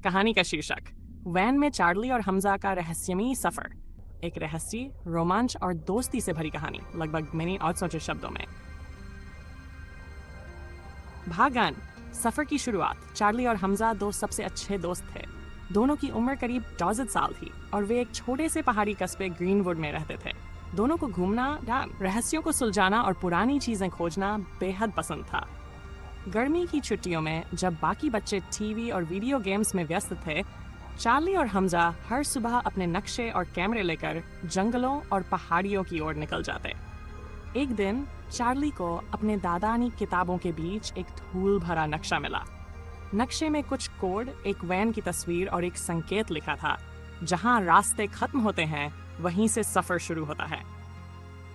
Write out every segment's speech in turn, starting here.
कहानी का शीर्षक, वैन में चार्ली और हमजा का रहस्यमयी सफर। एक रहस्य, रोमांच और दोस्ती से भरी कहानी, लगभग मिनी 800 शब्दों में। भागन। सफर की शुरुआत। चार्ली और हमजा दो सबसे अच्छे दोस्त थे। दोनों की उम्र करीब 14 साल थी और वे एक छोटे से पहाड़ी कस्बे ग्रीनवुड में रहते थे। दोनों को घूमना, रहस्यों को सुलझाना और पुरानी चीजें खोजना बेहद पसंद था। गर्मी की छुट्टियों में जब बाकी बच्चे टीवी और वीडियो गेम्स में व्यस्त थे, चार्ली और हमजा हर सुबह अपने नक्शे और कैमरे लेकर जंगलों और पहाड़ियों की ओर निकल जाते। एक दिन चार्ली को अपने दादानी किताबों के बीच एक धूल भरा नक्शा मिला। नक्शे में कुछ कोड, एक वैन की तस्वीर और एक संकेत लिखा था। जहां रास्ते खत्म होते हैं, वहीं से सफर शुरू होता है।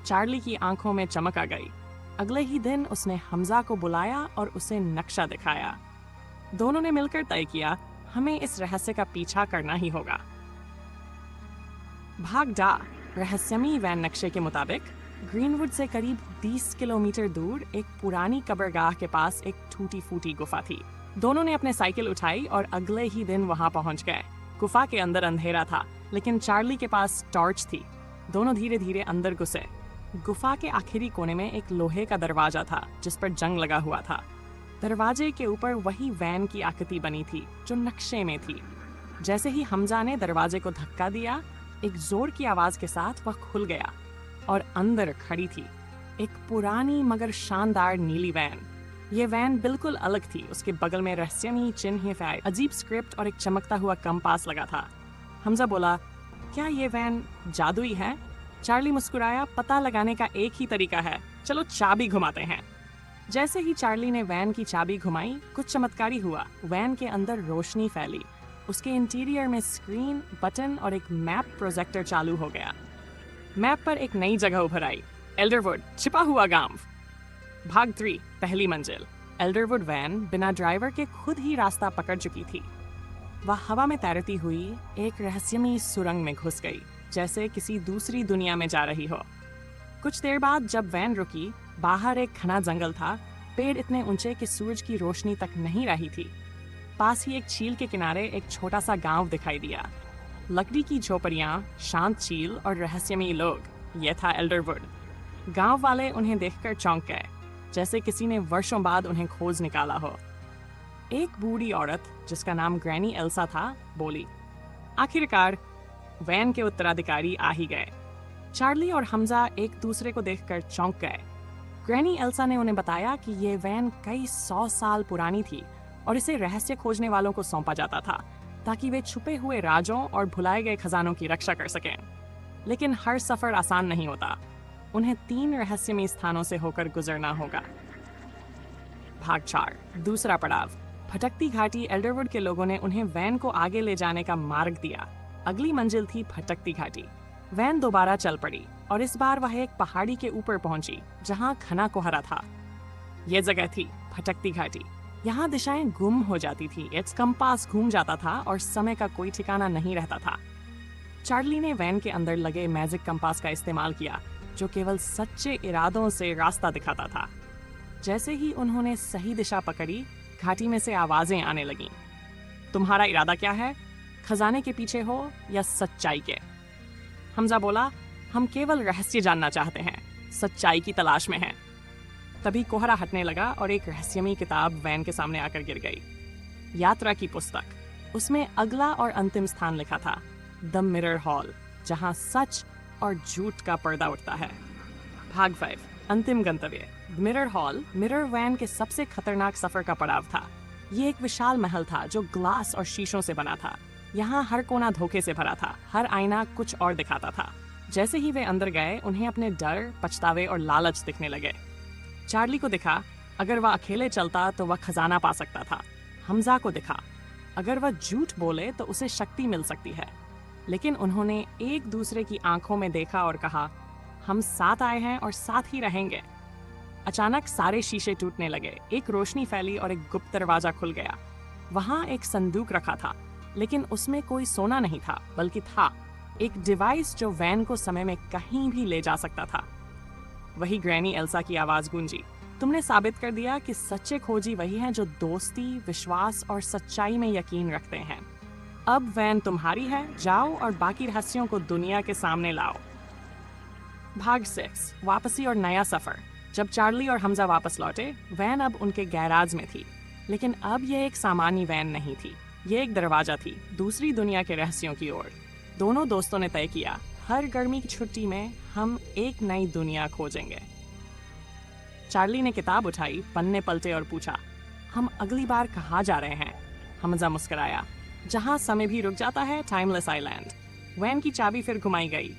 चार्ली की आंखों में चमक आ गई। अगले ही दिन उसने हमजा को बुलाया और उसे नक्शा दिखाया। दोनों ने मिलकर तय किया, हमें इस रहस्य का पीछा करना ही होगा। भाग डा। रहस्यमयी वैन नक्शे के मुताबिक ग्रीनवुड से करीब 30 किलोमीटर दूर एक पुरानी कब्रगाह के पास एक टूटी फूटी गुफा थी। दोनों ने अपने साइकिल उठाई और अगले ही दिन वहां पहुंच गए। गुफा के अंदर अंधेरा था, लेकिन चार्ली के पास टॉर्च थी। दोनों धीरे धीरे अंदर घुसे। गुफा के आखिरी कोने में एक लोहे का दरवाजा था जिस पर जंग लगा हुआ था। दरवाजे के ऊपर वही वैन की आकृति बनी थी जो नक्शे में थी। जैसे ही हमजा ने दरवाजे को धक्का दिया, एक जोर की आवाज के साथ वह खुल गया और अंदर खड़ी थी एक पुरानी मगर शानदार नीली वैन। ये वैन बिल्कुल अलग थी। उसके बगल में रहस्यमयी चिन्ह, अजीब स्क्रिप्ट और एक चमकता हुआ कंपास लगा था। हमजा बोला, क्या ये वैन जादुई है? चार्ली मुस्कुराया, पता लगाने का एक ही तरीका है, चलो चाबी घुमाते हैं। जैसे ही चार्ली ने वैन की चाबी घुमाई, कुछ चमत्कारी हुआ। वैन के अंदर रोशनी फैली। उसके इंटीरियर में स्क्रीन, बटन और एक मैप प्रोजेक्टर चालू हो गया। मैप पर एक नई जगह उभर आई, एल्डरवुड, छिपा हुआ गांव। भाग 3, पहली मंजिल। एल्डरवुड वैन बिना ड्राइवर के खुद ही रास्ता पकड़ चुकी थी। वह हवा में तैरती हुई एक रहस्यमयी सुरंग में घुस गई, जैसे किसी दूसरी दुनिया में जा रही हो। कुछ देर बाद जब वैन रुकी, बाहर एक घना जंगल था। पेड़ इतने ऊंचे कि सूरज की रोशनी तक नहीं रही थी। पास ही एक झील के किनारे एक छोटा सा गांव दिखाई दिया। लकड़ी की झोपड़ियां, शांत झील और रहस्यमयी लोग। यह था एल्डरवुड। गांव वाले उन्हें देखकर चौंक गए, जैसे किसी ने वर्षों बाद उन्हें खोज निकाला हो। एक बूढ़ी औरत जिसका नाम ग्रैनी एल्सा था, बोली, आखिरकार वैन के उत्तराधिकारी आ ही गए। चार्ली और हमजा एक दूसरे को देखकर चौंक गए। ग्रैनी एल्सा ने उन्हें बताया कि ये वैन कई 100 साल पुरानी थी और इसे रहस्य खोजने वालों को सौंपा जाता था, ताकि वे छुपे हुए राजों और भुलाए गए खजानों की रक्षा कर सकें। लेकिन हर सफर आसान नहीं होता। उन्हें 3 रहस्यमयी स्थानों से होकर गुजरना होगा। भाग 4, दूसरा पड़ाव। भटकती घाटी। एल्डरवुड के लोगों ने उन्हें वैन को आगे ले जाने का मार्ग दिया। अगली मंजिल थी भटकती घाटी। वैन दोबारा चल पड़ी और इस बार वह एक पहाड़ी के ऊपर पहुंची, जहां घना कोहरा था। यह जगह थी भटकती घाटी। यहाँ दिशाएं गुम हो जाती थी। इट्स कंपास घूम जाता था और समय का कोई ठिकाना नहीं रहता था। चार्ली ने वैन के अंदर लगे मैजिक कंपास का इस्तेमाल किया, जो केवल सच्चे इरादों से रास्ता दिखाता था। जैसे ही उन्होंने सही दिशा पकड़ी, घाटी में से आवाजें आने लगीं। तुम्हारा इरादा क्या है? खजाने के पीछे हो या सच्चाई के? हमजा बोला, हम केवल रहस्य जानना चाहते हैं, सच्चाई की तलाश में हैं। तभी कोहरा हटने लगा और एक रहस्यमयी किताब वैन के सामने आकर गिर गई। यात्रा की पुस्तक। उसमें अगला और अंतिम स्थान लिखा था, द मिरर हॉल, जहां सच और झूठ का पर्दा उठता है। भाग 5, अंतिम गंतव्य। मिरर हॉल मिरर वैन के सबसे खतरनाक सफर का पड़ाव था। ये एक विशाल महल था जो ग्लास और शीशों से बना था। यहाँ हर कोना धोखे से भरा था। हर आईना कुछ और दिखाता था। जैसे ही वे अंदर गए, उन्हें अपने डर, पछतावे और लालच दिखने लगे। चार्ली को दिखा, अगर वह अकेले चलता तो वह खजाना पा सकता था। हमजा को दिखा, अगर वह झूठ बोले तो उसे शक्ति मिल सकती है। लेकिन उन्होंने एक दूसरे की आंखों में देखा और कहा, हम साथ आए हैं और साथ ही रहेंगे। अचानक सारे शीशे टूटने लगे। एक रोशनी फैली और एक गुप्त दरवाजा खुल गया। वहां एक संदूक रखा था, लेकिन उसमें कोई सोना नहीं था, बल्कि था एक डिवाइस जो वैन को समय में कहीं भी ले जा सकता था। वही ग्रैनी एल्सा की आवाज गूंजी, तुमने साबित कर दिया कि सच्चे खोजी वही हैं जो दोस्ती, विश्वास और सच्चाई में यकीन रखते हैं। अब वैन तुम्हारी है, जाओ और बाकी रहस्यों को दुनिया के सामने लाओ। भाग 6, वापसी और नया सफर। जब चार्ली और हमजा वापस लौटे, वैन अब उनके गैराज में थी। लेकिन अब यह एक सामान्य वैन नहीं थी, यह एक दरवाजा थी दूसरी दुनिया के रहस्यों की ओर। दोनों दोस्तों ने तय किया, हर गर्मी की छुट्टी में हम एक नई दुनिया खोजेंगे। चार्ली ने किताब उठाई, पन्ने पलटे और पूछा, हम अगली बार कहाँ जा रहे हैं? हमजा मुस्कुराया, जहाँ समय भी रुक जाता है, टाइमलेस आइलैंड। वैन की चाबी फिर घुमाई गई